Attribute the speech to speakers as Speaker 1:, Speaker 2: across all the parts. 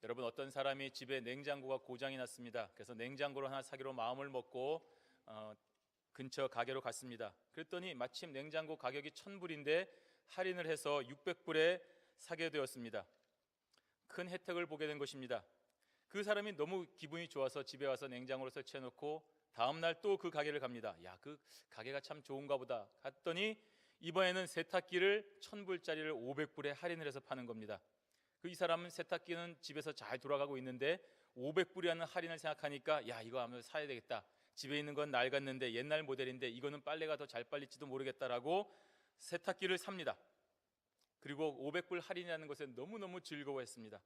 Speaker 1: 여러분, 어떤 사람이 집에 냉장고가 고장이 났습니다. 그래서 냉장고를 하나 사기로 마음을 먹고 근처 가게로 갔습니다. 그랬더니 마침 냉장고 가격이 1,000불인데 할인을 해서 600불에 사게 되었습니다. 큰 혜택을 보게 된 것입니다. 그 사람이 너무 기분이 좋아서 집에 와서 냉장고를 설치해 놓고 다음날 또 그 가게를 갑니다. 야, 그 가게가 참 좋은가 보다 갔더니 이번에는 세탁기를 1,000불짜리를 500불에 할인을 해서 파는 겁니다. 이 사람은 세탁기는 집에서 잘 돌아가고 있는데 500불이라는 할인을 생각하니까 야, 이거 아무래도 사야 되겠다. 집에 있는 건 낡았는데 옛날 모델인데 이거는 빨래가 더 잘 빨릴지도 모르겠다라고 세탁기를 삽니다. 그리고 500불 할인이라는 것에 너무너무 즐거워했습니다.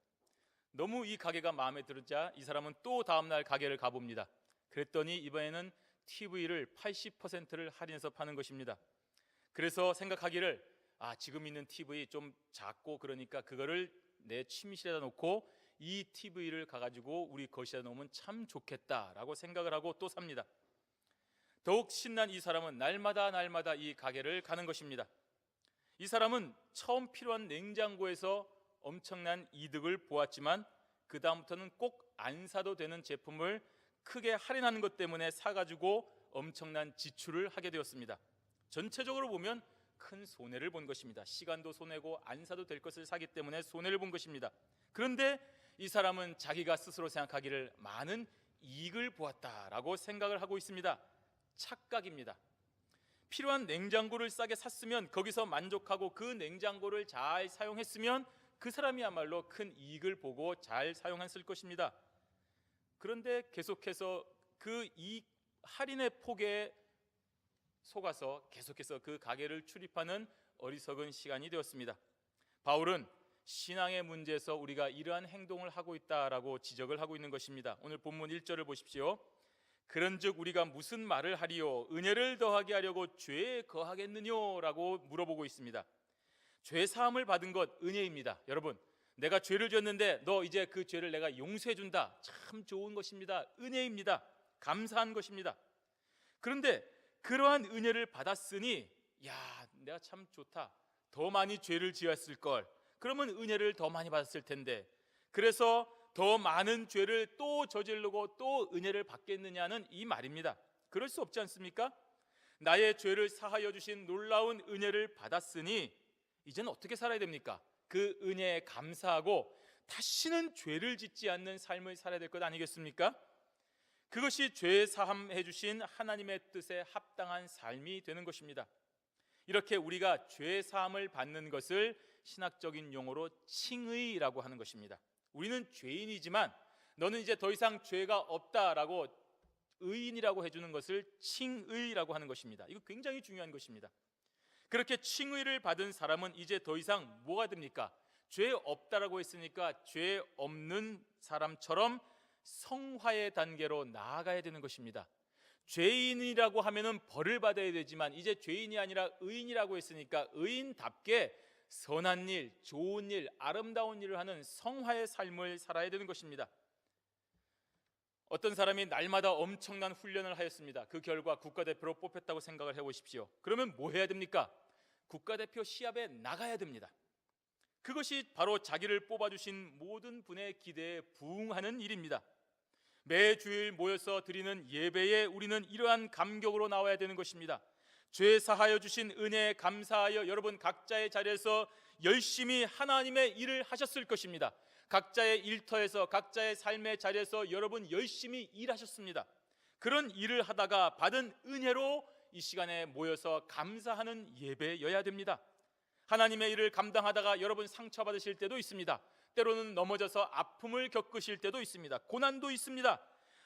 Speaker 1: 너무 이 가게가 마음에 들자 이 사람은 또 다음날 가게를 가봅니다. 그랬더니 이번에는 TV를 80%를 할인해서 파는 것입니다. 그래서 생각하기를 지금 있는 TV 좀 작고 그러니까 그거를 내 침실에다 놓고 이 TV를 가가지고 우리 거실에 놓으면 참 좋겠다라고 생각을 하고 또 삽니다. 더욱 신난 이 사람은 날마다 이 가게를 가는 것입니다. 이 사람은 처음 필요한 냉장고에서 엄청난 이득을 보았지만 그 다음부터는 꼭 안 사도 되는 제품을 크게 할인하는 것 때문에 사가지고 엄청난 지출을 하게 되었습니다. 전체적으로 보면 큰 손해를 본 것입니다. 시간도 손해고 안 사도 될 것을 사기 때문에 손해를 본 것입니다. 그런데 이 사람은 자기가 스스로 생각하기를 많은 이익을 보았다라고 생각을 하고 있습니다. 착각입니다. 필요한 냉장고를 싸게 샀으면 거기서 만족하고 그 냉장고를 잘 사용했으면 그 사람이야말로 큰 이익을 보고 잘 사용했을 것입니다. 그런데 계속해서 그 이 할인의 폭에 속아서 계속해서 그 가게를 출입하는 어리석은 시간이 되었습니다. 바울은 신앙의 문제에서 우리가 이러한 행동을 하고 있다라고 지적을 하고 있는 것입니다. 오늘 본문 1절을 보십시오. 그런즉 우리가 무슨 말을 하리요? 은혜를 더하게 하려고 죄에 거하겠느뇨? 라고 물어보고 있습니다. 죄 사함을 받은 것 은혜입니다. 여러분, 내가 죄를 지었는데 너 이제 그 죄를 내가 용서해 준다. 참 좋은 것입니다. 은혜입니다. 감사한 것입니다. 그런데 그러한 은혜를 받았으니 내가 참 좋다. 더 많이 죄를 지었을 걸. 그러면 은혜를 더 많이 받았을 텐데 그래서 더 많은 죄를 또 저지르고 또 은혜를 받겠느냐는 이 말입니다. 그럴 수 없지 않습니까? 나의 죄를 사하여 주신 놀라운 은혜를 받았으니 이제는 어떻게 살아야 됩니까? 그 은혜에 감사하고 다시는 죄를 짓지 않는 삶을 살아야 될 것 아니겠습니까? 그것이 죄 사함해 주신 하나님의 뜻에 합당한 삶이 되는 것입니다. 이렇게 우리가 죄 사함을 받는 것을 신학적인 용어로 칭의라고 하는 것입니다. 우리는 죄인이지만 너는 이제 더 이상 죄가 없다라고 의인이라고 해주는 것을 칭의라고 하는 것입니다. 이거 굉장히 중요한 것입니다. 그렇게 칭의를 받은 사람은 이제 더 이상 뭐가 됩니까? 죄 없다라고 했으니까 죄 없는 사람처럼 성화의 단계로 나아가야 되는 것입니다. 죄인이라고 하면은 벌을 받아야 되지만 이제 죄인이 아니라 의인이라고 했으니까 의인답게 선한 일, 좋은 일, 아름다운 일을 하는 성화의 삶을 살아야 되는 것입니다. 어떤 사람이 날마다 엄청난 훈련을 하였습니다. 그 결과 국가대표로 뽑혔다고 생각을 해보십시오. 그러면 뭐 해야 됩니까? 국가대표 시합에 나가야 됩니다. 그것이 바로 자기를 뽑아주신 모든 분의 기대에 부응하는 일입니다. 매주일 모여서 드리는 예배에 우리는 이러한 감격으로 나와야 되는 것입니다. 죄 사하여 주신 은혜에 감사하여 여러분 각자의 자리에서 열심히 하나님의 일을 하셨을 것입니다. 각자의 일터에서 각자의 삶의 자리에서 여러분 열심히 일하셨습니다. 그런 일을 하다가 받은 은혜로 이 시간에 모여서 감사하는 예배여야 됩니다. 하나님의 일을 감당하다가 여러분 상처받으실 때도 있습니다. 때로는 넘어져서 아픔을 겪으실 때도 있습니다. 고난도 있습니다.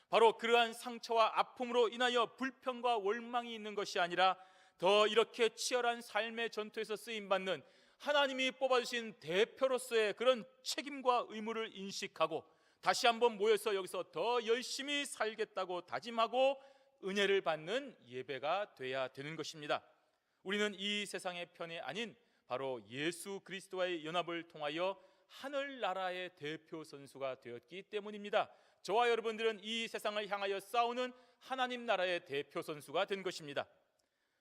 Speaker 1: 바로 그러한 상처와 아픔으로 인하여 불평과 원망이 있는 것이 아니라 더 이렇게 치열한 삶의 전투에서 쓰임받는 하나님이 뽑아주신 대표로서의 그런 책임과 의무를 인식하고 다시 한번 모여서 여기서 더 열심히 살겠다고 다짐하고 은혜를 받는 예배가 돼야 되는 것입니다. 우리는 이 세상의 편이 아닌 바로 예수 그리스도와의 연합을 통하여 하늘나라의 대표 선수가 되었기 때문입니다. 저와 여러분들은 이 세상을 향하여 싸우는 하나님 나라의 대표 선수가 된 것입니다.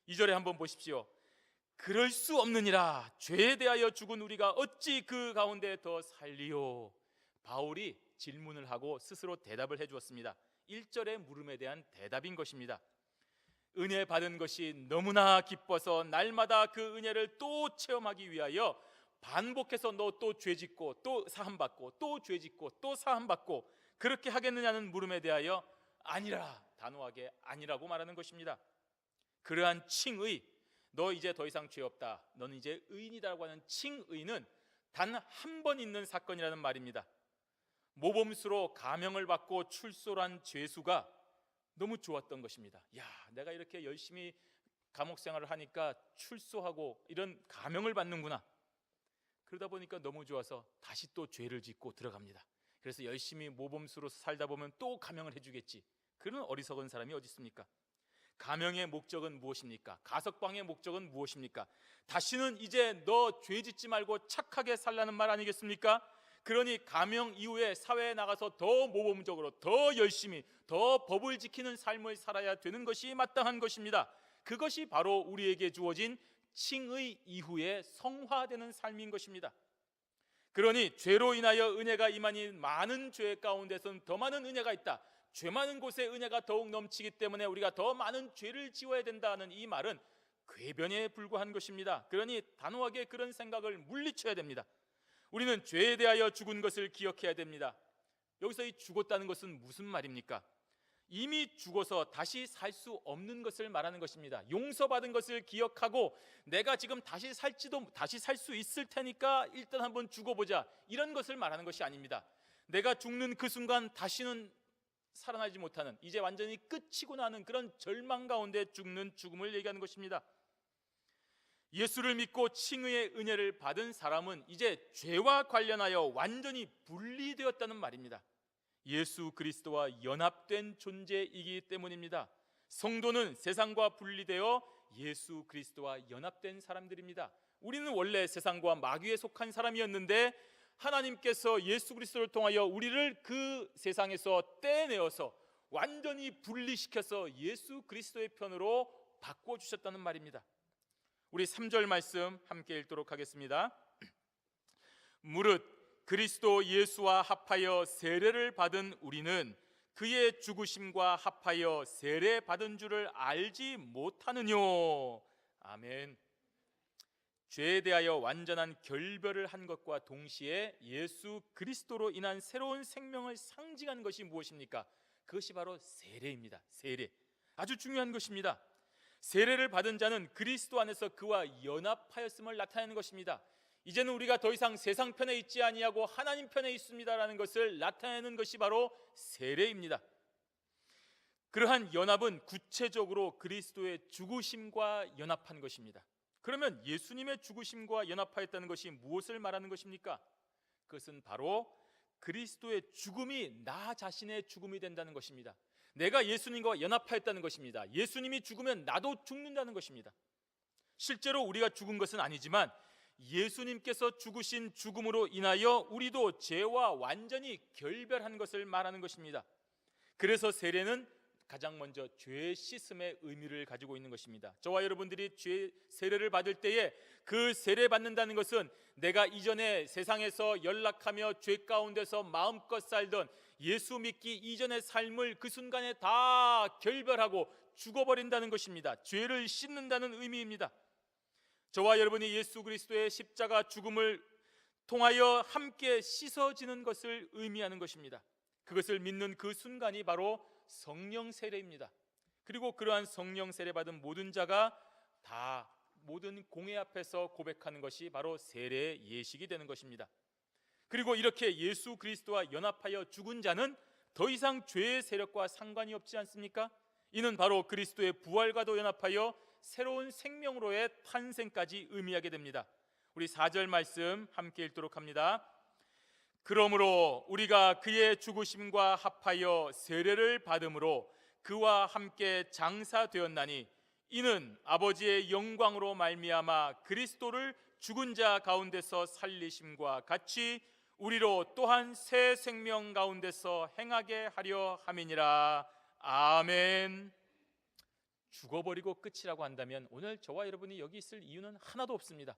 Speaker 1: 2절에 한번 보십시오. 그럴 수 없느니라. 죄에 대하여 죽은 우리가 어찌 그 가운데 더 살리요. 바울이 질문을 하고 스스로 대답을 해주었습니다. 1절의 물음에 대한 대답인 것입니다. 은혜 받은 것이 너무나 기뻐서 날마다 그 은혜를 또 체험하기 위하여 반복해서 너 또 죄짓고 또 사함받고 또 죄짓고 또 사함받고 그렇게 하겠느냐는 물음에 대하여 아니라, 단호하게 아니라고 말하는 것입니다. 그러한 칭의, 너 이제 더 이상 죄 없다, 너는 이제 의인이다라고 하는 칭의는 단 한 번 있는 사건이라는 말입니다. 모범수로 가명을 받고 출소한 죄수가 너무 좋았던 것입니다. 야, 내가 이렇게 열심히 감옥 생활을 하니까 출소하고 이런 가명을 받는구나. 그러다 보니까 너무 좋아서 다시 또 죄를 짓고 들어갑니다. 그래서 열심히 모범수로 살다 보면 또 가명을 해주겠지. 그런 어리석은 사람이 어디 있습니까? 가명의 목적은 무엇입니까? 가석방의 목적은 무엇입니까? 다시는 이제 너 죄 짓지 말고 착하게 살라는 말 아니겠습니까? 그러니 가명 이후에 사회에 나가서 더 모범적으로, 더 열심히, 더 법을 지키는 삶을 살아야 되는 것이 마땅한 것입니다. 그것이 바로 우리에게 주어진 칭의 이후에 성화되는 삶인 것입니다. 그러니 죄로 인하여 은혜가 임하니 많은 죄 가운데서는 더 많은 은혜가 있다. 죄 많은 곳에 은혜가 더욱 넘치기 때문에 우리가 더 많은 죄를 지어야 된다는 이 말은 궤변에 불과한 것입니다. 그러니 단호하게 그런 생각을 물리쳐야 됩니다. 우리는 죄에 대하여 죽은 것을 기억해야 됩니다. 여기서 이 죽었다는 것은 무슨 말입니까? 이미 죽어서 다시 살 수 없는 것을 말하는 것입니다. 용서받은 것을 기억하고 내가 지금 다시 살 수 있을 테니까 일단 한번 죽어보자, 이런 것을 말하는 것이 아닙니다. 내가 죽는 그 순간 다시는 살아나지 못하는, 이제 완전히 끝이고 나는 그런 절망 가운데 죽는 죽음을 얘기하는 것입니다. 예수를 믿고 칭의의 은혜를 받은 사람은 이제 죄와 관련하여 완전히 분리되었다는 말입니다. 예수 그리스도와 연합된 존재이기 때문입니다. 성도는 세상과 분리되어 예수 그리스도와 연합된 사람들입니다. 우리는 원래 세상과 마귀에 속한 사람이었는데 하나님께서 예수 그리스도를 통하여 우리를 그 세상에서 떼내어서 완전히 분리시켜서 예수 그리스도의 편으로 바꿔주셨다는 말입니다. 우리 3절 말씀 함께 읽도록 하겠습니다. 무릇 그리스도 예수와 합하여 세례를 받은 우리는 그의 죽으심과 합하여 세례 받은 줄을 알지 못하느뇨. 아멘. 죄에 대하여 완전한 결별을 한 것과 동시에 예수 그리스도로 인한 새로운 생명을 상징하는 것이 무엇입니까? 그것이 바로 세례입니다. 세례, 아주 중요한 것입니다. 세례를 받은 자는 그리스도 안에서 그와 연합하였음을 나타내는 것입니다. 이제는 우리가 더 이상 세상 편에 있지 아니하고 하나님 편에 있습니다라는 것을 나타내는 것이 바로 세례입니다. 그러한 연합은 구체적으로 그리스도의 죽으심과 연합한 것입니다. 그러면 예수님의 죽으심과 연합하였다는 것이 무엇을 말하는 것입니까? 그것은 바로 그리스도의 죽음이 나 자신의 죽음이 된다는 것입니다. 내가 예수님과 연합하였다는 것입니다. 예수님이 죽으면 나도 죽는다는 것입니다. 실제로 우리가 죽은 것은 아니지만 예수님께서 죽으신 죽음으로 인하여 우리도 죄와 완전히 결별한 것을 말하는 것입니다. 그래서 세례는 가장 먼저 죄 씻음의 의미를 가지고 있는 것입니다. 저와 여러분들이 죄 세례를 받을 때에 그 세례 받는다는 것은 내가 이전에 세상에서 연락하며 죄 가운데서 마음껏 살던 예수 믿기 이전의 삶을 그 순간에 다 결별하고 죽어버린다는 것입니다. 죄를 씻는다는 의미입니다. 저와 여러분이 예수 그리스도의 십자가 죽음을 통하여 함께 씻어지는 것을 의미하는 것입니다. 그것을 믿는 그 순간이 바로 성령 세례입니다. 그리고 그러한 성령 세례 받은 모든 자가 다 모든 공회 앞에서 고백하는 것이 바로 세례의 예식이 되는 것입니다. 그리고 이렇게 예수 그리스도와 연합하여 죽은 자는 더 이상 죄의 세력과 상관이 없지 않습니까? 이는 바로 그리스도의 부활과도 연합하여 새로운 생명으로의 탄생까지 의미하게 됩니다. 우리 4절 말씀 함께 읽도록 합니다. 그러므로 우리가 그의 죽으심과 합하여 세례를 받음으로 그와 함께 장사되었나니 이는 아버지의 영광으로 말미암아 그리스도를 죽은 자 가운데서 살리심과 같이 우리로 또한 새 생명 가운데서 행하게 하려 함이니라. 아멘. 죽어버리고 끝이라고 한다면 오늘 저와 여러분이 여기 있을 이유는 하나도 없습니다.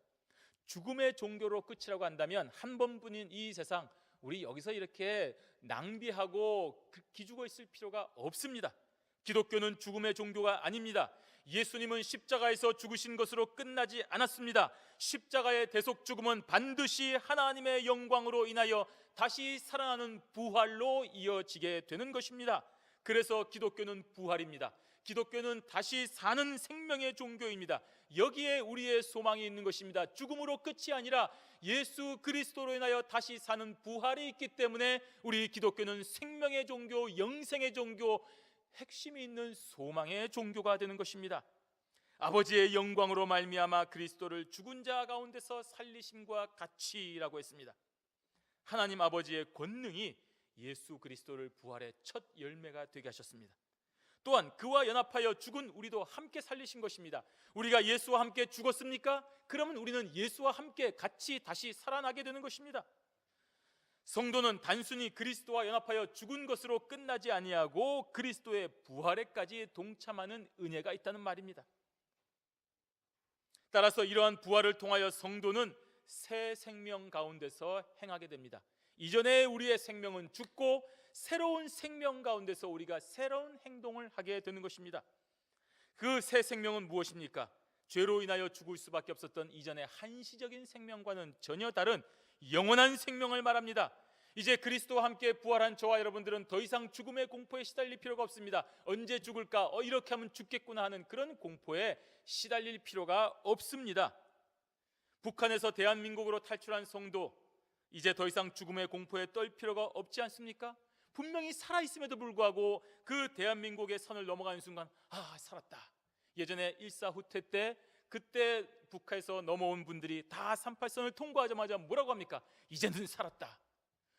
Speaker 1: 죽음의 종교로 끝이라고 한다면 한 번뿐인 이 세상 우리 여기서 이렇게 낭비하고 기죽어 있을 필요가 없습니다. 기독교는 죽음의 종교가 아닙니다. 예수님은 십자가에서 죽으신 것으로 끝나지 않았습니다. 십자가의 대속 죽음은 반드시 하나님의 영광으로 인하여 다시 살아나는 부활로 이어지게 되는 것입니다. 그래서 기독교는 부활입니다. 기독교는 다시 사는 생명의 종교입니다. 여기에 우리의 소망이 있는 것입니다. 죽음으로 끝이 아니라 예수 그리스도로 인하여 다시 사는 부활이 있기 때문에 우리 기독교는 생명의 종교, 영생의 종교, 핵심이 있는 소망의 종교가 되는 것입니다. 아버지의 영광으로 말미암아 그리스도를 죽은 자 가운데서 살리심과 같이라고 했습니다. 하나님 아버지의 권능이 예수 그리스도를 부활의 첫 열매가 되게 하셨습니다. 또한 그와 연합하여 죽은 우리도 함께 살리신 것입니다. 우리가 예수와 함께 죽었습니까? 그러면 우리는 예수와 함께 같이 다시 살아나게 되는 것입니다. 성도는 단순히 그리스도와 연합하여 죽은 것으로 끝나지 아니하고 그리스도의 부활에까지 동참하는 은혜가 있다는 말입니다. 따라서 이러한 부활을 통하여 성도는 새 생명 가운데서 행하게 됩니다. 이전에 우리의 생명은 죽고 새로운 생명 가운데서 우리가 새로운 행동을 하게 되는 것입니다. 그 새 생명은 무엇입니까? 죄로 인하여 죽을 수밖에 없었던 이전의 한시적인 생명과는 전혀 다른 영원한 생명을 말합니다. 이제 그리스도와 함께 부활한 저와 여러분들은 더 이상 죽음의 공포에 시달릴 필요가 없습니다. 언제 죽을까? 이렇게 하면 죽겠구나 하는 그런 공포에 시달릴 필요가 없습니다. 북한에서 대한민국으로 탈출한 성도, 이제 더 이상 죽음의 공포에 떨 필요가 없지 않습니까? 분명히 살아있음에도 불구하고 그 대한민국의 선을 넘어가는 순간 살았다. 예전에 1.4 후퇴 때 그때 북한에서 넘어온 분들이 다 38선을 통과하자마자 뭐라고 합니까? 이제는 살았다.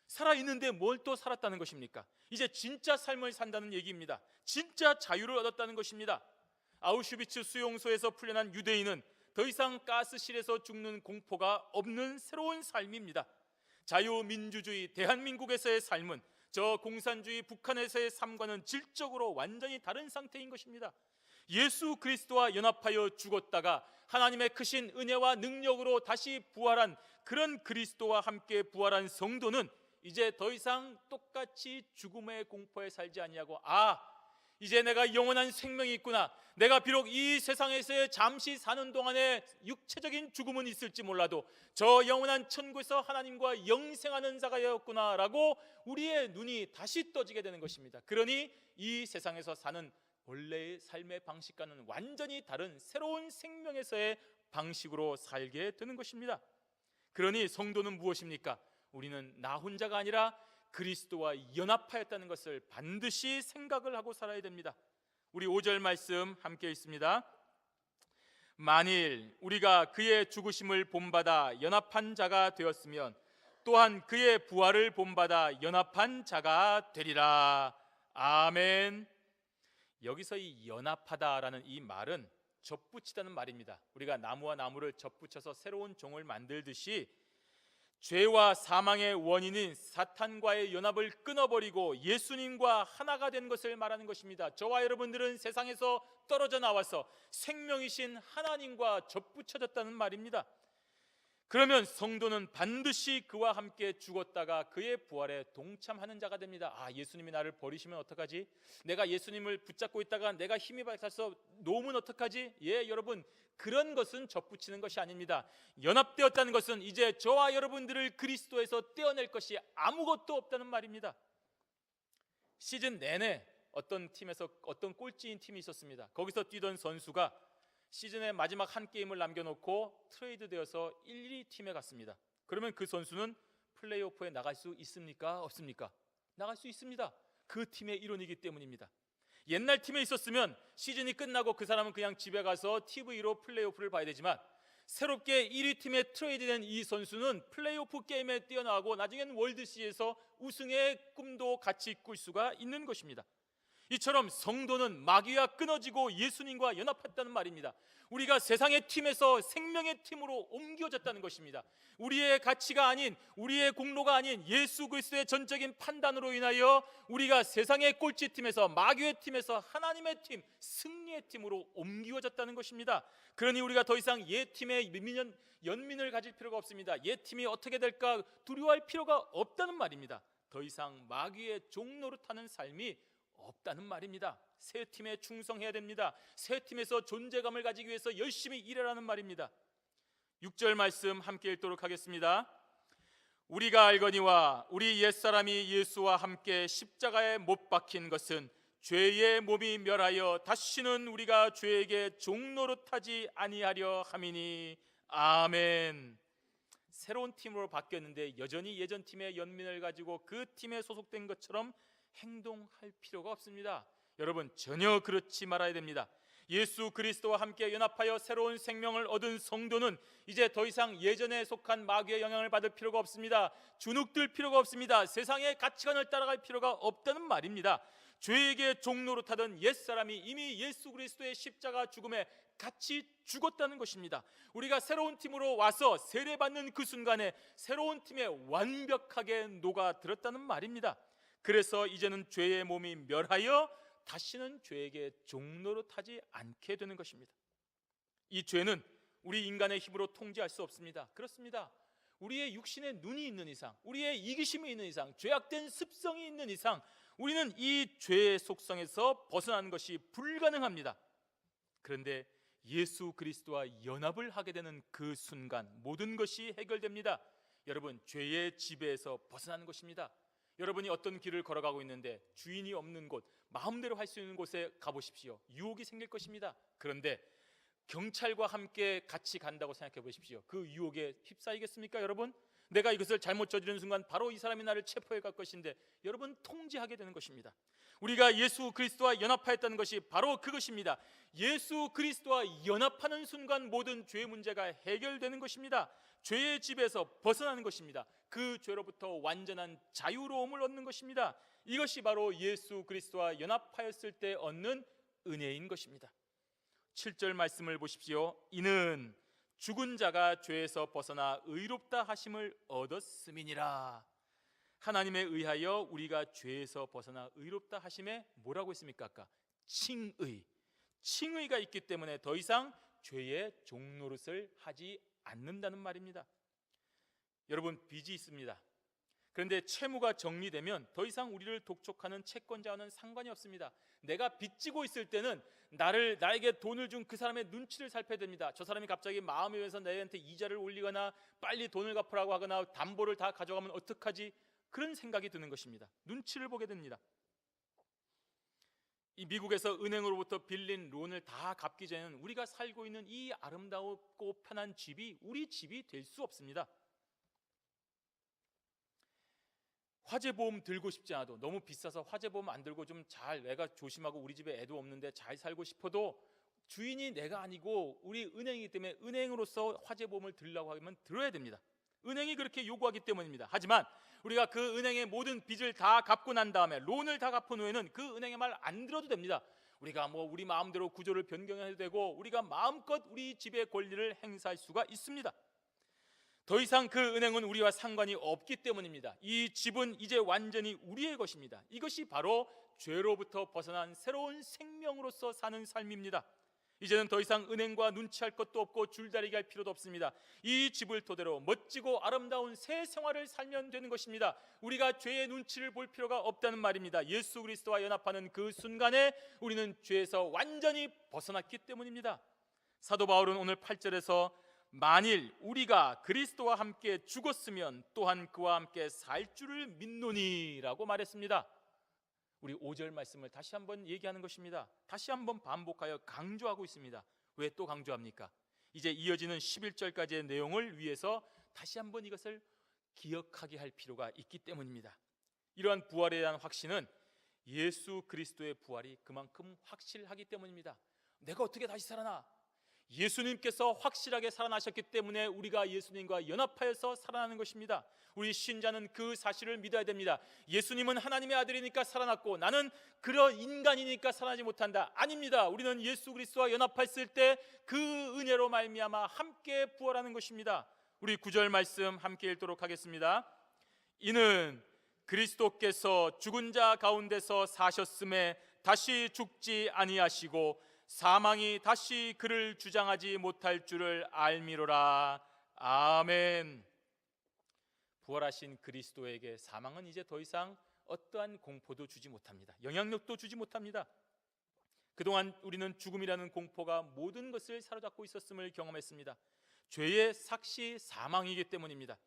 Speaker 1: 살아있는데 뭘 또 살았다는 것입니까? 이제 진짜 삶을 산다는 얘기입니다. 진짜 자유를 얻었다는 것입니다. 아우슈비츠 수용소에서 풀려난 유대인은 더 이상 가스실에서 죽는 공포가 없는 새로운 삶입니다. 자유민주주의 대한민국에서의 삶은 저 공산주의 북한에서의 삶과는 질적으로 완전히 다른 상태인 것입니다. 예수 그리스도와 연합하여 죽었다가 하나님의 크신 은혜와 능력으로 다시 부활한 그런 그리스도와 함께 부활한 성도는 이제 더 이상 똑같이 죽음의 공포에 살지 아니하고 이제 내가 영원한 생명이 있구나. 내가 비록 이 세상에서 잠시 사는 동안에 육체적인 죽음은 있을지 몰라도 저 영원한 천국에서 하나님과 영생하는 자가 되었구나라고 우리의 눈이 다시 떠지게 되는 것입니다. 그러니 이 세상에서 사는 원래의 삶의 방식과는 완전히 다른 새로운 생명에서의 방식으로 살게 되는 것입니다. 그러니 성도는 무엇입니까? 우리는 나 혼자가 아니라 그리스도와 연합하였다는 것을 반드시 생각을 하고 살아야 됩니다. 우리 5절 말씀 함께 읽습니다. 만일 우리가 그의 죽으심을 본받아 연합한 자가 되었으면 또한 그의 부활을 본받아 연합한 자가 되리라. 아멘. 여기서 이 연합하다라는 이 말은 접붙이다는 말입니다. 우리가 나무와 나무를 접붙여서 새로운 종을 만들듯이 죄와 사망의 원인인 사탄과의 연합을 끊어버리고 예수님과 하나가 된 것을 말하는 것입니다. 저와 여러분들은 세상에서 떨어져 나와서 생명이신 하나님과 접붙여졌다는 말입니다. 그러면 성도는 반드시 그와 함께 죽었다가 그의 부활에 동참하는 자가 됩니다. 예수님이 나를 버리시면 어떡하지? 내가 예수님을 붙잡고 있다가 내가 힘이 박혀서 놓으면 어떡하지? 여러분, 그런 것은 접붙이는 것이 아닙니다. 연합되었다는 것은 이제 저와 여러분들을 그리스도에서 떼어낼 것이 아무것도 없다는 말입니다. 시즌 내내 어떤 팀에서 어떤 꼴찌인 팀이 있었습니다. 거기서 뛰던 선수가 시즌의 마지막 한 게임을 남겨놓고 트레이드 되어서 1, 2팀에 갔습니다. 그러면 그 선수는 플레이오프에 나갈 수 있습니까? 없습니까? 나갈 수 있습니다. 그 팀의 일원이기 때문입니다. 옛날 팀에 있었으면 시즌이 끝나고 그 사람은 그냥 집에 가서 TV로 플레이오프를 봐야 되지만 새롭게 1위 팀에 트레이드된 이 선수는 플레이오프 게임에 뛰어나가고 나중에는 월드시리즈에서 우승의 꿈도 같이 꿀 수가 있는 것입니다. 이처럼 성도는 마귀와 끊어지고 예수님과 연합했다는 말입니다. 우리가 세상의 팀에서 생명의 팀으로 옮겨졌다는 것입니다. 우리의 가치가 아닌, 우리의 공로가 아닌 예수 그리스도의 전적인 판단으로 인하여 우리가 세상의 꼴찌팀에서, 마귀의 팀에서 하나님의 팀, 승리의 팀으로 옮겨졌다는 것입니다. 그러니 우리가 더 이상 옛 팀의 연민을 가질 필요가 없습니다. 옛 팀이 어떻게 될까 두려워할 필요가 없다는 말입니다. 더 이상 마귀의 종노릇하는 삶이 없다는 말입니다. 새 팀에 충성해야 됩니다. 새 팀에서 존재감을 가지기 위해서 열심히 일하라는 말입니다. 6절 말씀 함께 읽도록 하겠습니다. 우리가 알거니와 우리 옛사람이 예수와 함께 십자가에 못 박힌 것은 죄의 몸이 멸하여 다시는 우리가 죄에게 종노릇하지 아니하려 함이니. 아멘. 새로운 팀으로 바뀌었는데 여전히 예전 팀의 연민을 가지고 그 팀에 소속된 것처럼 행동할 필요가 없습니다. 여러분, 전혀 그렇지 말아야 됩니다. 예수 그리스도와 함께 연합하여 새로운 생명을 얻은 성도는 이제 더 이상 예전에 속한 마귀의 영향을 받을 필요가 없습니다. 주눅들 필요가 없습니다. 세상의 가치관을 따라갈 필요가 없다는 말입니다. 죄에게 종노릇하던 옛사람이 이미 예수 그리스도의 십자가 죽음에 같이 죽었다는 것입니다. 우리가 새로운 팀으로 와서 세례받는 그 순간에 새로운 팀에 완벽하게 녹아들었다는 말입니다. 그래서 이제는 죄의 몸이 멸하여 다시는 죄에게 종노릇하지 않게 되는 것입니다. 이 죄는 우리 인간의 힘으로 통제할 수 없습니다. 그렇습니다. 우리의 육신에 눈이 있는 이상, 우리의 이기심이 있는 이상, 죄악된 습성이 있는 이상 우리는 이 죄의 속성에서 벗어나는 것이 불가능합니다. 그런데 예수 그리스도와 연합을 하게 되는 그 순간 모든 것이 해결됩니다. 여러분, 죄의 지배에서 벗어나는 것입니다. 여러분이 어떤 길을 걸어가고 있는데 주인이 없는 곳, 마음대로 할 수 있는 곳에 가보십시오. 유혹이 생길 것입니다. 그런데 경찰과 함께 같이 간다고 생각해 보십시오. 그 유혹에 휩싸이겠습니까, 여러분? 내가 이것을 잘못 저지른 순간 바로 이 사람이 나를 체포해 갈 것인데 여러분, 통제하게 되는 것입니다. 우리가 예수 그리스도와 연합하였다는 것이 바로 그것입니다. 예수 그리스도와 연합하는 순간 모든 죄의 문제가 해결되는 것입니다. 죄의 집에서 벗어나는 것입니다. 그 죄로부터 완전한 자유로움을 얻는 것입니다. 이것이 바로 예수 그리스도와 연합하였을 때 얻는 은혜인 것입니다. 7절 말씀을 보십시오. 이는 죽은 자가 죄에서 벗어나 의롭다 하심을 얻었음이니라. 하나님에 의하여 우리가 죄에서 벗어나 의롭다 하심에 뭐라고 했습니까? 아까 칭의가 있기 때문에 더 이상 죄의 종노릇을 하지 않는다는 말입니다. 여러분, 빚이 있습니다. 그런데 채무가 정리되면 더 이상 우리를 독촉하는 채권자와는 상관이 없습니다. 내가 빚지고 있을 때는 나에게 돈을 준 그 사람의 눈치를 살펴야 됩니다. 저 사람이 갑자기 마음이 외서 내한테 이자를 올리거나 빨리 돈을 갚으라고 하거나 담보를 다 가져가면 어떡하지? 그런 생각이 드는 것입니다. 눈치를 보게 됩니다. 이 미국에서 은행으로부터 빌린 론을 다 갚기 전에는 우리가 살고 있는 이 아름다웠고 편한 집이 우리 집이 될 수 없습니다. 화재보험 들고 싶지 않아도, 너무 비싸서 화재보험 안 들고 좀 잘 내가 조심하고 우리 집에 애도 없는데 잘 살고 싶어도 주인이 내가 아니고 우리 은행이기 때문에 은행으로서 화재보험을 들려고 하면 들어야 됩니다. 은행이 그렇게 요구하기 때문입니다. 하지만 우리가 그 은행의 모든 빚을 다 갚고 난 다음에, 론을 다 갚은 후에는 그 은행의 말 안 들어도 됩니다. 우리가 우리 마음대로 구조를 변경해도 되고 우리가 마음껏 우리 집의 권리를 행사할 수가 있습니다. 더 이상 그 은행은 우리와 상관이 없기 때문입니다. 이 집은 이제 완전히 우리의 것입니다. 이것이 바로 죄로부터 벗어난 새로운 생명으로서 사는 삶입니다. 이제는 더 이상 은행과 눈치할 것도 없고 줄다리기 할 필요도 없습니다. 이 집을 토대로 멋지고 아름다운 새 생활을 살면 되는 것입니다. 우리가 죄의 눈치를 볼 필요가 없다는 말입니다. 예수 그리스도와 연합하는 그 순간에 우리는 죄에서 완전히 벗어났기 때문입니다. 사도 바울은 오늘 8절에서 만일 우리가 그리스도와 함께 죽었으면 또한 그와 함께 살 줄을 믿노니라고 말했습니다. 우리 5절 말씀을 다시 한번 얘기하는 것입니다. 다시 한번 반복하여 강조하고 있습니다. 왜 또 강조합니까? 이제 이어지는 11절까지의 내용을 위해서 다시 한번 이것을 기억하게 할 필요가 있기 때문입니다. 이러한 부활에 대한 확신은 예수 그리스도의 부활이 그만큼 확실하기 때문입니다. 내가 어떻게 다시 살아나? 예수님께서 확실하게 살아나셨기 때문에 우리가 예수님과 연합하여서 살아나는 것입니다. 우리 신자는 그 사실을 믿어야 됩니다. 예수님은 하나님의 아들이니까 살아났고 나는 그런 인간이니까 살아나지 못한다. 아닙니다. 우리는 예수 그리스도와 연합했을 때 그 은혜로 말미암아 함께 부활하는 것입니다. 우리 9절 말씀 함께 읽도록 하겠습니다. 이는 그리스도께서 죽은 자 가운데서 사셨음에 다시 죽지 아니하시고 사망이 다시 그를 주장하지 못할 줄을 알미로라. 아멘. 부활하신 그리스도에게 사망은 이제 더 이상 어떠한 공포도 주지 못합니다. 영향력도 주지 못합니다. 그동안 우리는 죽음이라는 공포가 모든 것을 사로잡고 있었음을 경험했습니다. 죄의 삭시 사망이기 때문입니다.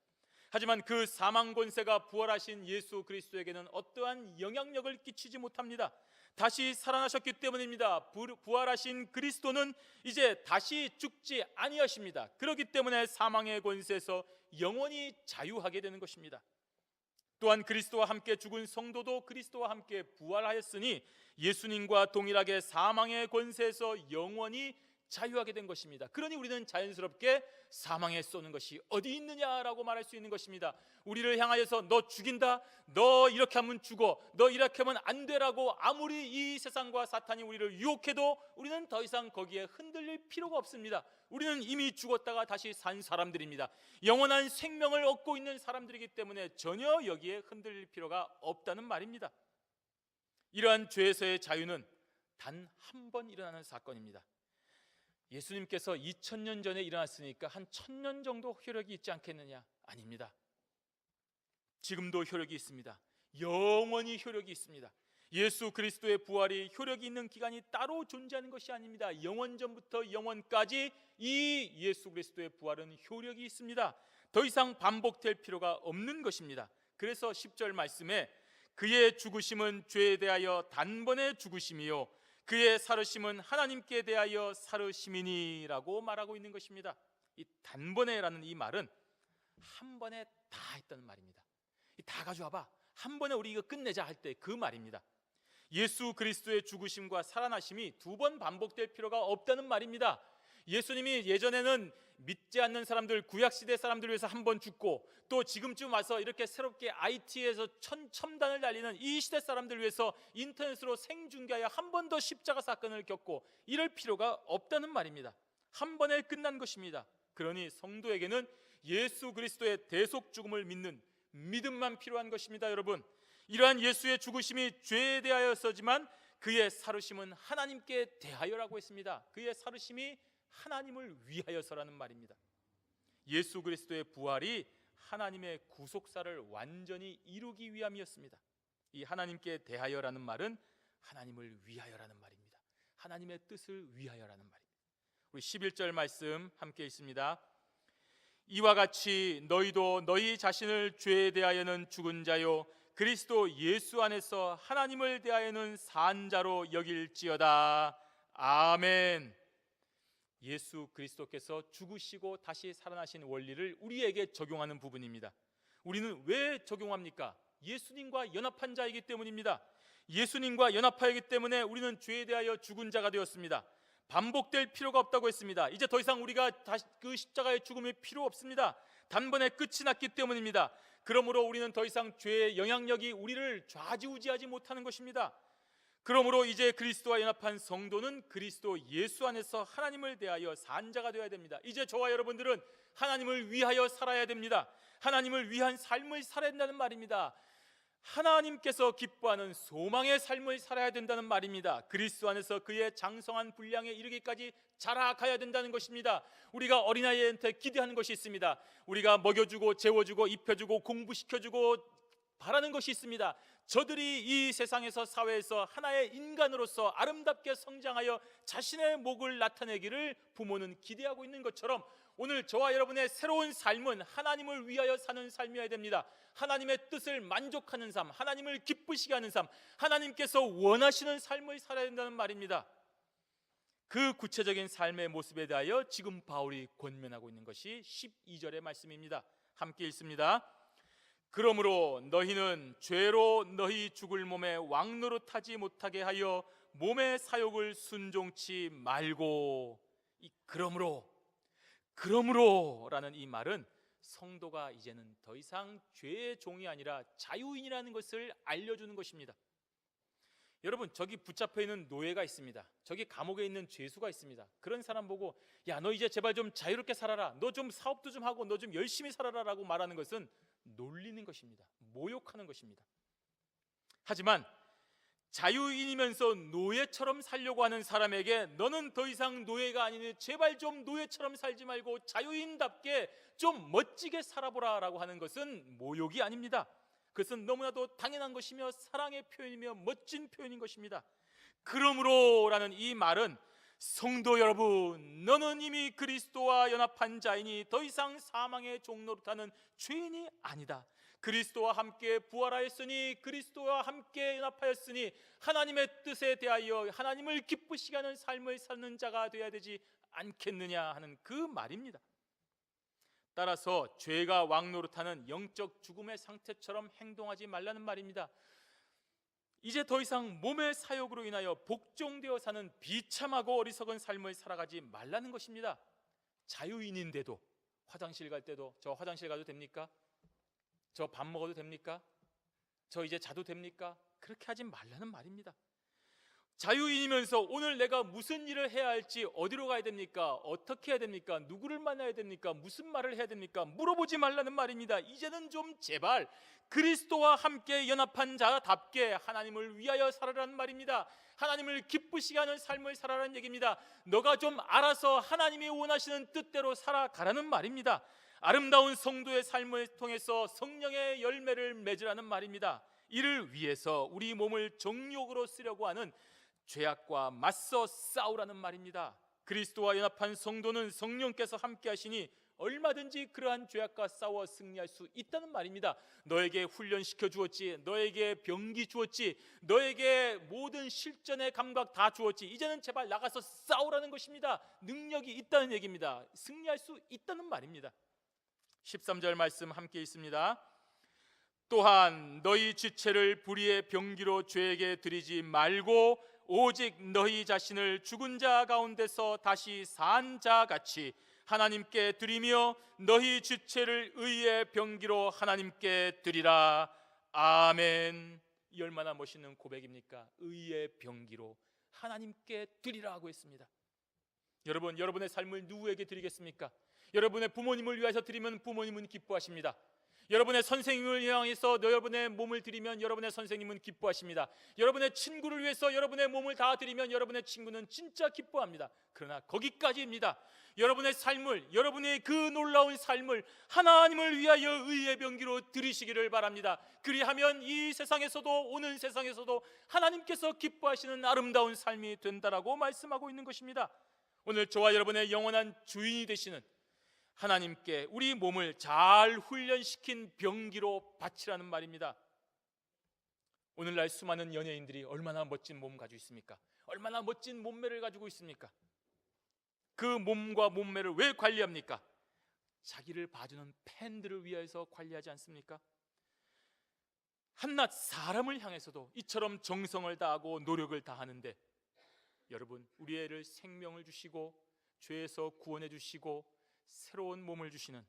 Speaker 1: 하지만 그 사망 권세가 부활하신 예수 그리스도에게는 어떠한 영향력을 끼치지 못합니다. 다시 살아나셨기 때문입니다. 부활하신 그리스도는 이제 다시 죽지 아니하십니다. 그렇기 때문에 사망의 권세에서 영원히 자유하게 되는 것입니다. 또한 그리스도와 함께 죽은 성도도 그리스도와 함께 부활하였으니 예수님과 동일하게 사망의 권세에서 영원히 자유하게 된 것입니다. 그러니 우리는 자연스럽게 사망에 쏘는 것이 어디 있느냐라고 말할 수 있는 것입니다. 우리를 향하여서 너 죽인다, 너 이렇게 하면 죽어, 너 이렇게 하면 안 되라고 아무리 이 세상과 사탄이 우리를 유혹해도 우리는 더 이상 거기에 흔들릴 필요가 없습니다. 우리는 이미 죽었다가 다시 산 사람들입니다. 영원한 생명을 얻고 있는 사람들이기 때문에 전혀 여기에 흔들릴 필요가 없다는 말입니다. 이러한 죄에서의 자유는 단 한 번 일어나는 사건입니다. 예수님께서 2000년 전에 일어났으니까 한 1000년 정도 효력이 있지 않겠느냐? 아닙니다. 지금도 효력이 있습니다. 영원히 효력이 있습니다. 예수 그리스도의 부활이 효력이 있는 기간이 따로 존재하는 것이 아닙니다. 영원전부터 영원까지 이 예수 그리스도의 부활은 효력이 있습니다. 더 이상 반복될 필요가 없는 것입니다. 그래서 10절 말씀에 그의 죽으심은 죄에 대하여 단번에 죽으심이요 그의 살으심은 하나님께 대하여 살으심이니라고 말하고 있는 것입니다. 이 단번에라는 이 말은 한 번에 다 했다는 말입니다. 다 가져와봐, 한 번에 우리 이거 끝내자 할 때 그 말입니다. 예수 그리스도의 죽으심과 살아나심이 두 번 반복될 필요가 없다는 말입니다. 예수님이 예전에는 믿지 않는 사람들, 구약시대 사람들을 위해서 한 번 죽고 또 지금쯤 와서 이렇게 새롭게 IT에서 첨단을 달리는 이 시대 사람들을 위해서 인터넷으로 생중계하여 한 번 더 십자가 사건을 겪고 이럴 필요가 없다는 말입니다. 한 번에 끝난 것입니다. 그러니 성도에게는 예수 그리스도의 대속 죽음을 믿는 믿음만 필요한 것입니다. 여러분, 이러한 예수의 죽으심이 죄에 대하여서지만 그의 살으심은 하나님께 대하여라고 했습니다. 그의 살으심이 하나님을 위하여서라는 말입니다. 예수 그리스도의 부활이 하나님의 구속사를 완전히 이루기 위함이었습니다. 이 하나님께 대하여라는 말은 하나님을 위하여라는 말입니다. 하나님의 뜻을 위하여라는 말입니다. 우리 11절 말씀 함께 있습니다. 이와 같이 너희도 너희 자신을 죄에 대하여는 죽은 자요 그리스도 예수 안에서 하나님을 대하여는 산 자로 여길지어다. 아멘. 예수 그리스도께서 죽으시고 다시 살아나신 원리를 우리에게 적용하는 부분입니다. 우리는 왜 적용합니까? 예수님과 연합한 자이기 때문입니다. 예수님과 연합하였기 때문에 우리는 죄에 대하여 죽은 자가 되었습니다. 반복될 필요가 없다고 했습니다. 이제 더 이상 우리가 다시 그 십자가의 죽음이 필요 없습니다. 단번에 끝이 났기 때문입니다. 그러므로 우리는 더 이상 죄의 영향력이 우리를 좌지우지하지 못하는 것입니다. 그러므로 이제 그리스도와 연합한 성도는 그리스도 예수 안에서 하나님을 대하여 산 자가 되어야 됩니다. 이제 저와 여러분들은 하나님을 위하여 살아야 됩니다. 하나님을 위한 삶을 살아야 된다는 말입니다. 하나님께서 기뻐하는 소망의 삶을 살아야 된다는 말입니다. 그리스도 안에서 그의 장성한 분량에 이르기까지 자라가야 된다는 것입니다. 우리가 어린아이한테 기대하는 것이 있습니다. 우리가 먹여주고 재워주고 입혀주고 공부시켜주고 바라는 것이 있습니다. 저들이 이 세상에서 사회에서 하나의 인간으로서 아름답게 성장하여 자신의 목을 나타내기를 부모는 기대하고 있는 것처럼 오늘 저와 여러분의 새로운 삶은 하나님을 위하여 사는 삶이어야 됩니다. 하나님의 뜻을 만족하는 삶, 하나님을 기쁘시게 하는 삶, 하나님께서 원하시는 삶을 살아야 된다는 말입니다. 그 구체적인 삶의 모습에 대하여 지금 바울이 권면하고 있는 것이 12절의 말씀입니다. 함께 읽습니다. 그러므로 너희는 죄로 너희 죽을 몸에 왕노릇하지 못하게 하여 몸의 사욕을 순종치 말고. 이 그러므로라는 이 말은 성도가 이제는 더 이상 죄의 종이 아니라 자유인이라는 것을 알려주는 것입니다. 여러분, 저기 붙잡혀 있는 노예가 있습니다. 저기 감옥에 있는 죄수가 있습니다. 그런 사람 보고 야, 너 이제 제발 좀 자유롭게 살아라, 너 좀 사업도 좀 하고 너 좀 열심히 살아라 라고 말하는 것은 놀리는 것입니다. 모욕하는 것입니다. 하지만 자유인이면서 노예처럼 살려고 하는 사람에게 너는 더 이상 노예가 아니니 제발 좀 노예처럼 살지 말고 자유인답게 좀 멋지게 살아보라 라고 하는 것은 모욕이 아닙니다. 그것은 너무나도 당연한 것이며 사랑의 표현이며 멋진 표현인 것입니다. 그러므로라는 이 말은 성도 여러분, 너는 이미 그리스도와 연합한 자이니 더 이상 사망의 종노릇하는 죄인이 아니다. 그리스도와 함께 부활하였으니 그리스도와 함께 연합하였으니 하나님의 뜻에 대하여 하나님을 기쁘시게 하는 삶을 사는 자가 되어야 되지 않겠느냐 하는 그 말입니다. 따라서 죄가 왕노릇하는 영적 죽음의 상태처럼 행동하지 말라는 말입니다. 이제 더 이상 몸의 사욕으로 인하여 복종되어 사는 비참하고 어리석은 삶을 살아가지 말라는 것입니다. 자유인인데도 화장실 갈 때도 저 화장실 가도 됩니까? 저 밥 먹어도 됩니까? 저 이제 자도 됩니까? 그렇게 하지 말라는 말입니다. 자유인이면서 오늘 내가 무슨 일을 해야 할지, 어디로 가야 됩니까? 어떻게 해야 됩니까? 누구를 만나야 됩니까? 무슨 말을 해야 됩니까? 물어보지 말라는 말입니다. 이제는 좀 제발 그리스도와 함께 연합한 자답게 하나님을 위하여 살아라는 말입니다. 하나님을 기쁘시게 하는 삶을 살아라는 얘기입니다. 너가 좀 알아서 하나님이 원하시는 뜻대로 살아가라는 말입니다. 아름다운 성도의 삶을 통해서 성령의 열매를 맺으라는 말입니다. 이를 위해서 우리 몸을 정욕으로 쓰려고 하는 죄악과 맞서 싸우라는 말입니다. 그리스도와 연합한 성도는 성령께서 함께 하시니 얼마든지 그러한 죄악과 싸워 승리할 수 있다는 말입니다. 너에게 훈련시켜 주었지, 너에게 병기 주었지, 너에게 모든 실전의 감각 다 주었지, 이제는 제발 나가서 싸우라는 것입니다. 능력이 있다는 얘기입니다. 승리할 수 있다는 말입니다. 13절 말씀 함께 있습니다. 또한 너희 지체를 불의의 병기로 죄에게 드리지 말고 오직 너희 자신을 죽은 자 가운데서 다시 산 자 같이 하나님께 드리며 너희 지체를 의의 병기로 하나님께 드리라. 아멘. 이 얼마나 멋있는 고백입니까? 의의 병기로 하나님께 드리라고 했습니다. 여러분, 여러분의 삶을 누구에게 드리겠습니까? 여러분의 부모님을 위해서 드리면 부모님은 기뻐하십니다. 여러분의 선생님을 향해서 여러분의 몸을 드리면 여러분의 선생님은 기뻐하십니다. 여러분의 친구를 위해서 여러분의 몸을 다 드리면 여러분의 친구는 진짜 기뻐합니다. 그러나 거기까지입니다. 여러분의 삶을, 여러분의 그 놀라운 삶을 하나님을 위하여 의의 병기로 드리시기를 바랍니다. 그리하면 이 세상에서도, 오는 세상에서도 하나님께서 기뻐하시는 아름다운 삶이 된다라고 말씀하고 있는 것입니다. 오늘 저와 여러분의 영원한 주인이 되시는 하나님께 우리 몸을 잘 훈련시킨 병기로 바치라는 말입니다. 오늘날 수많은 연예인들이 얼마나 멋진 몸 가지고 있습니까? 얼마나 멋진 몸매를 가지고 있습니까? 그 몸과 몸매를 왜 관리합니까? 자기를 봐주는 팬들을 위해서 관리하지 않습니까? 한낱 사람을 향해서도 이처럼 정성을 다하고 노력을 다하는데, 여러분, 우리 애를 생명을 주시고 죄에서 구원해 주시고 새로운 몸을 주시는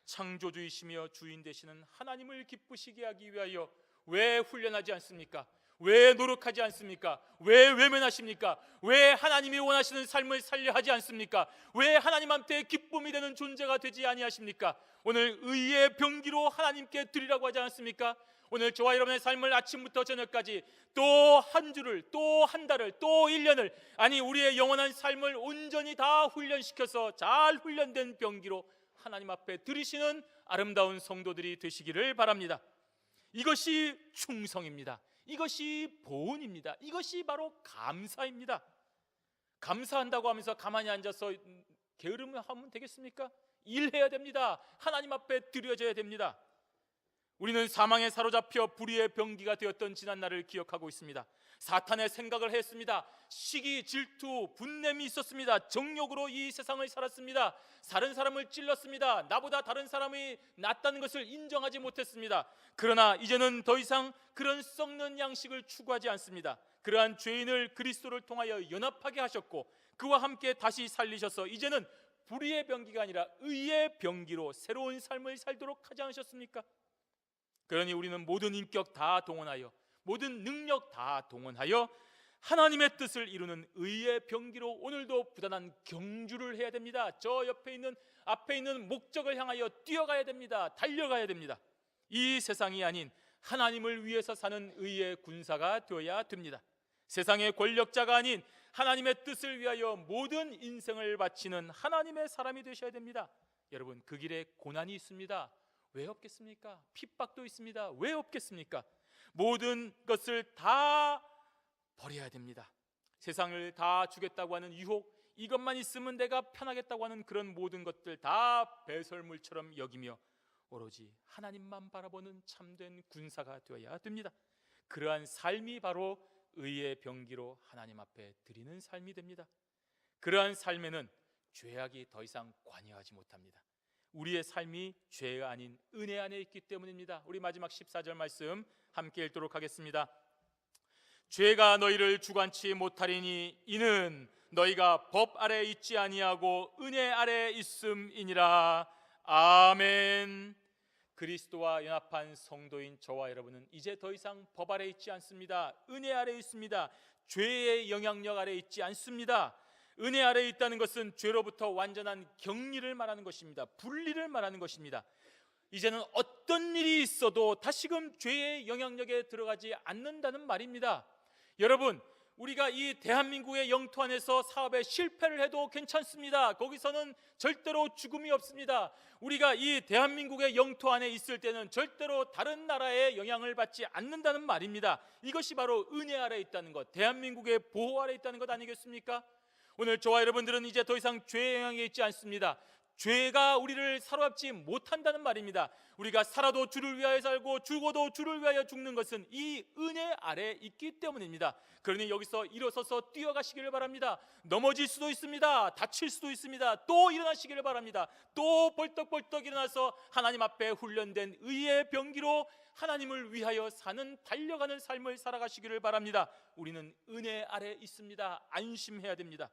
Speaker 1: 창조주이시며 주인 되시는 하나님을 기쁘시게 하기 위하여 왜 훈련하지 않습니까? 왜 노력하지 않습니까? 왜 외면하십니까? 왜 하나님이 원하시는 삶을 살려 하지 않습니까? 왜 하나님한테 기쁨이 되는 존재가 되지 아니하십니까? 오늘 의의 병기로 하나님께 드리라고 하지 않습니까? 오늘 저와 여러분의 삶을 아침부터 저녁까지 또 한 주를, 또 한 달을, 또 1년을, 아니 우리의 영원한 삶을 온전히 다 훈련시켜서 잘 훈련된 병기로 하나님 앞에 드리시는 아름다운 성도들이 되시기를 바랍니다. 이것이 충성입니다. 이것이 보은입니다. 이것이 바로 감사입니다. 감사한다고 하면서 가만히 앉아서 게으름하면 되겠습니까? 일해야 됩니다. 하나님 앞에 드려져야 됩니다. 우리는 사망에 사로잡혀 불의의 병기가 되었던 지난날을 기억하고 있습니다. 사탄의 생각을 했습니다. 시기, 질투, 분냄이 있었습니다. 정욕으로 이 세상을 살았습니다. 다른 사람을 찔렀습니다. 나보다 다른 사람이 낫다는 것을 인정하지 못했습니다. 그러나 이제는 더 이상 그런 썩는 양식을 추구하지 않습니다. 그러한 죄인을 그리스도를 통하여 연합하게 하셨고 그와 함께 다시 살리셔서 이제는 불의의 병기가 아니라 의의 병기로 새로운 삶을 살도록 하지 않으셨습니까? 그러니 우리는 모든 인격 다 동원하여, 모든 능력 다 동원하여 하나님의 뜻을 이루는 의의 병기로 오늘도 부단한 경주를 해야 됩니다. 저 앞에 있는 목적을 향하여 뛰어가야 됩니다. 달려가야 됩니다. 이 세상이 아닌 하나님을 위해서 사는 의의 군사가 되어야 됩니다. 세상의 권력자가 아닌 하나님의 뜻을 위하여 모든 인생을 바치는 하나님의 사람이 되셔야 됩니다. 여러분, 그 길에 고난이 있습니다. 왜 없겠습니까? 핍박도 있습니다. 왜 없겠습니까? 모든 것을 다 버려야 됩니다. 세상을 다 주겠다고 하는 유혹, 이것만 있으면 내가 편하겠다고 하는 그런 모든 것들 다 배설물처럼 여기며 오로지 하나님만 바라보는 참된 군사가 되어야 됩니다. 그러한 삶이 바로 의의 병기로 하나님 앞에 드리는 삶이 됩니다. 그러한 삶에는 죄악이 더 이상 관여하지 못합니다. 우리의 삶이 죄가 아닌 은혜 안에 있기 때문입니다. 우리 마지막 14절 말씀 함께 읽도록 하겠습니다. 죄가 너희를 주관치 못하리니 이는 너희가 법 아래 있지 아니하고 은혜 아래 있음이니라. 아멘. 그리스도와 연합한 성도인 저와 여러분은 이제 더 이상 법 아래 있지 않습니다. 은혜 아래 있습니다. 죄의 영향력 아래 있지 않습니다. 은혜 아래 있다는 것은 죄로부터 완전한 격리를 말하는 것입니다. 분리를 말하는 것입니다. 이제는 어떤 일이 있어도 다시금 죄의 영향력에 들어가지 않는다는 말입니다. 여러분, 우리가 이 대한민국의 영토 안에서 사업에 실패를 해도 괜찮습니다. 거기서는 절대로 죽음이 없습니다. 우리가 이 대한민국의 영토 안에 있을 때는 절대로 다른 나라의 영향을 받지 않는다는 말입니다. 이것이 바로 은혜 아래 있다는 것, 대한민국의 보호 아래 있다는 것 아니겠습니까? 오늘 저와 여러분들은 이제 더 이상 죄의 영향에 있지 않습니다. 죄가 우리를 사로잡지 못한다는 말입니다. 우리가 살아도 주를 위하여 살고 죽어도 주를 위하여 죽는 것은 이 은혜 아래 있기 때문입니다. 그러니 여기서 일어서서 뛰어가시기를 바랍니다. 넘어질 수도 있습니다. 다칠 수도 있습니다. 또 일어나시기를 바랍니다. 또 벌떡벌떡 일어나서 하나님 앞에 훈련된 의의 병기로 하나님을 위하여 사는 달려가는 삶을 살아가시기를 바랍니다. 우리는 은혜 아래 있습니다. 안심해야 됩니다.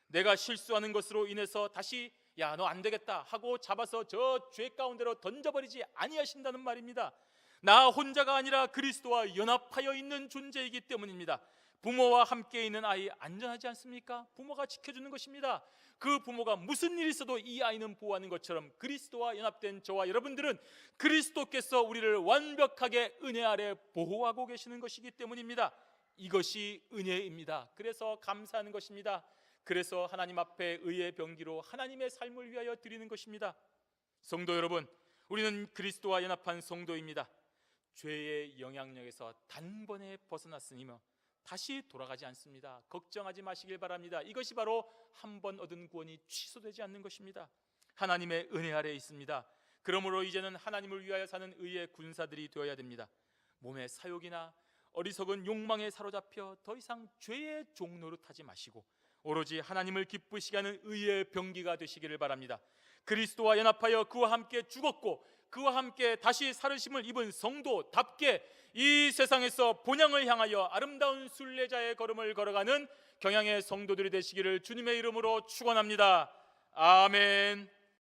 Speaker 1: 내가 실수하는 것으로 인해서 다시 야, 너 안 되겠다 하고 잡아서 저 죄 가운데로 던져버리지 아니하신다는 말입니다. 나 혼자가 아니라 그리스도와 연합하여 있는 존재이기 때문입니다. 부모와 함께 있는 아이 안전하지 않습니까? 부모가 지켜주는 것입니다. 그 부모가 무슨 일이 있어도 이 아이는 보호하는 것처럼 그리스도와 연합된 저와 여러분들은 그리스도께서 우리를 완벽하게 은혜 아래 보호하고 계시는 것이기 때문입니다. 이것이 은혜입니다. 그래서 감사하는 것입니다. 그래서 하나님 앞에 의의 병기로 하나님의 삶을 위하여 드리는 것입니다. 성도 여러분, 우리는 그리스도와 연합한 성도입니다. 죄의 영향력에서 단번에 벗어났으니며 다시 돌아가지 않습니다. 걱정하지 마시길 바랍니다. 이것이 바로 한 번 얻은 구원이 취소되지 않는 것입니다. 하나님의 은혜 아래에 있습니다. 그러므로 이제는 하나님을 위하여 사는 의의 군사들이 되어야 됩니다. 몸의 사욕이나 어리석은 욕망에 사로잡혀 더 이상 죄의 종노릇하지 마시고 오로지 하나님을 기쁘시게 하는 의의 병기가 되시기를 바랍니다. 그리스도와 연합하여 그와 함께 죽었고 그와 함께 다시 살으심을 입은 성도답게 이 세상에서 본향을 향하여 아름다운 순례자의 걸음을 걸어가는 경양의 성도들이 되시기를 주님의 이름으로 축원합니다. 아멘.